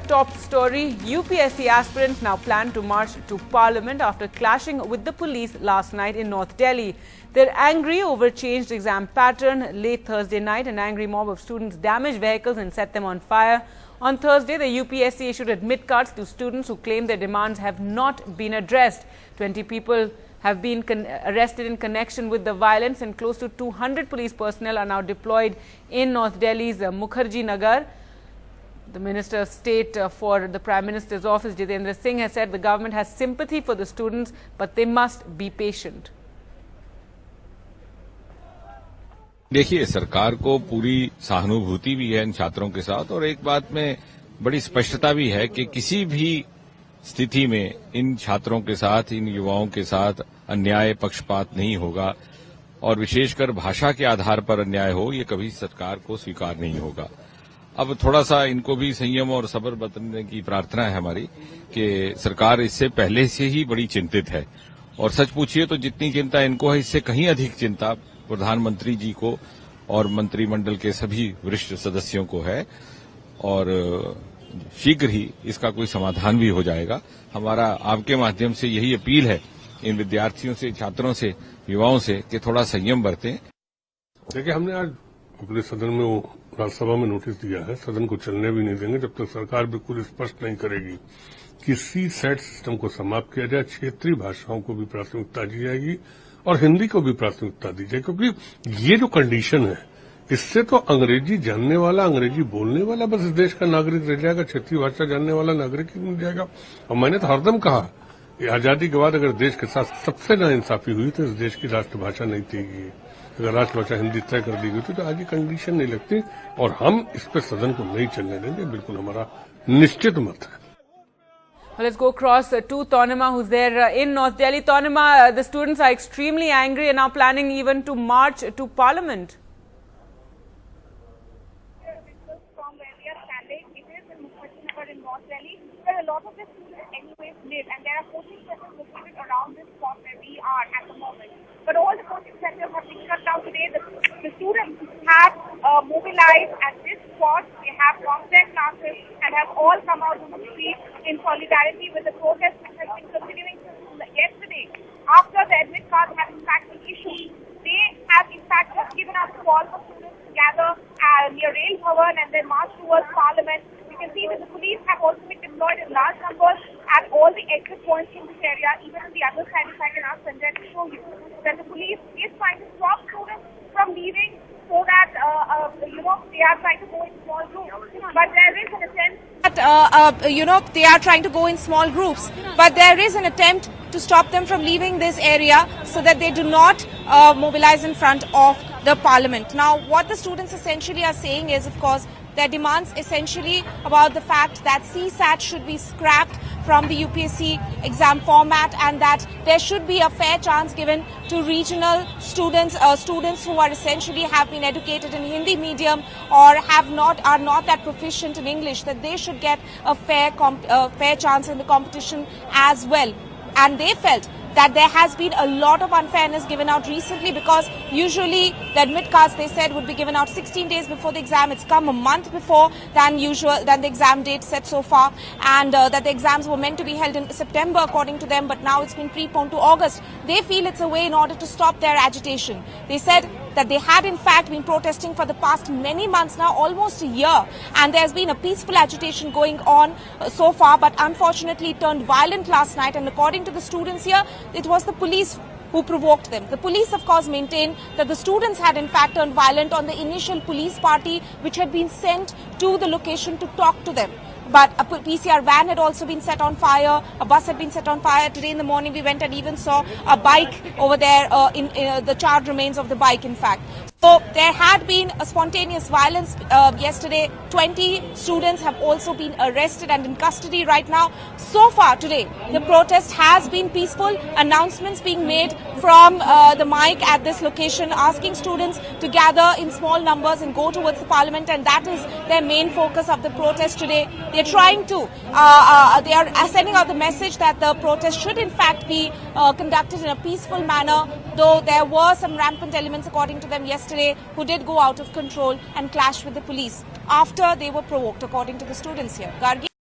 Top story, UPSC aspirants now plan to march to Parliament after clashing with the police last night in North Delhi. They're angry over changed exam pattern. Late Thursday night, an angry mob of students damaged vehicles and set them on fire. On Thursday, the UPSC issued admit cards to students who claim their demands have not been addressed. 20 people have been arrested in connection with the violence, and close to 200 police personnel are now deployed in North Delhi's Mukherjee Nagar. The Minister of State for the Prime Minister's office, Jitendra Singh, has said the government has sympathy for the students, but they must be patient. देखिए, सरकार को पूरी सहानुभूति भी है इन छात्रों के साथ, और एक बात में बड़ी स्पष्टता भी है कि किसी भी स्थिति में इन छात्रों के साथ, इन युवाओं के साथ अन्याय, पक्षपात नहीं होगा, और विशेषकर भाषा के आधार पर अन्याय हो, ये कभी सरकार को स्वीकार नहीं होगा। अब थोड़ा सा इनको भी संयम और सब्र बरतने की प्रार्थना है हमारी कि सरकार इससे पहले से ही बड़ी चिंतित है, और सच पूछिए तो जितनी चिंता इनको है, इससे कहीं अधिक चिंता प्रधानमंत्री जी को और मंत्रिमंडल के सभी वरिष्ठ सदस्यों को है, और शीघ्र ही इसका कोई समाधान भी हो जाएगा। हमारा आपके माध्यम से यही अपील है इन विद्यार्थियों से, छात्रों से, युवाओं से कि थोड़ा संयम बरतें। देखिए, हमने आज अपने सदन में राज्यसभा में नोटिस दिया है, सदन को चलने भी नहीं देंगे जब तक सरकार बिल्कुल स्पष्ट नहीं करेगी कि सी-सेट सिस्टम को समाप्त किया जाए, क्षेत्रीय भाषाओं को भी प्राथमिकता दी जाएगी और हिंदी को भी प्राथमिकता दी जाए, क्योंकि ये जो कंडीशन है, इससे तो अंग्रेजी जानने वाला, अंग्रेजी बोलने वाला बस इस देश का नागरिक रह जाएगा, क्षेत्रीय भाषा जानने वाला नागरिक ही मिल जाएगा। और मैंने तो हरदम कहा कि आजादी के बाद अगर देश के साथ सबसे नाइंसाफी हुई तो इस देश की राष्ट्रभाषा नहीं थी। अगर राष्ट्रभाषा हिंदी तय कर दी गई थी तो आज ये कंडीशन नहीं लगती, और हम इस पर सदन को नहीं चलने देंगे, बिल्कुल हमारा निश्चित मत है। Well, let's go across to Tanima, who's there in North Delhi. Tanima, the students are extremely angry and are planning even to march to Parliament. From where we are standing, it is in Mukherjee Nagar in North Delhi, where a lot of the students anyways live, and there are coaching centers located around this spot where we are at the moment. But all the coaching centers have been shut down today. The students have mobilized at this spot. They have dropped their classes and have all come out on the street in solidarity with the protest which has been continuing since yesterday. After the admit cards have in fact been issued, they have in fact just given us a call for students to gather near Rail Bhavan and then march towards Parliament. You can see that the police have also been deployed in large numbers at all the exit points in this area. Even on the other side, if I can ask Sanjay to show you, that the police is trying to stop students from leaving so that, they are trying to go in small groups. But there is an attempt. They are trying to go in small groups. But there is an attempt to stop them from leaving this area so that they do not mobilize in front of the Parliament. Now, what the students essentially are saying is, of course, their demands essentially about the fact that CSAT should be scrapped from the UPSC exam format, and that there should be a fair chance given to regional students, students who are essentially have been educated in Hindi medium or are not that proficient in English, that they should get a fair chance in the competition as well. And they felt that there has been a lot of unfairness given out recently, because usually the admit cards, they said, would be given out 16 days before the exam. It's come a month before than the exam date set so far, and that the exams were meant to be held in September according to them, but now it's been preponed to August. They feel it's a way in order to stop their agitation. They said that they had in fact been protesting for the past many months now, almost a year, and there's been a peaceful agitation going on so far, but unfortunately it turned violent last night, and according to the students here, it was the police who provoked them. The police, of course, maintained that the students had in fact turned violent on the initial police party which had been sent to the location to talk to them. But a PCR van had also been set on fire, a bus had been set on fire. Today in the morning we went and even saw a bike over there, in the charred remains of the bike in fact. So there had been a spontaneous violence yesterday. 20 students have also been arrested and in custody right now. So far today, the protest has been peaceful. Announcements being made from the mic at this location, asking students to gather in small numbers and go towards the Parliament, and that is their main focus of the protest today. They're trying to, they are sending out the message that the protest should in fact be conducted in a peaceful manner, though there were some rampant elements according to them yesterday who did go out of control and clash with the police after they were provoked, according to the students here. Gargi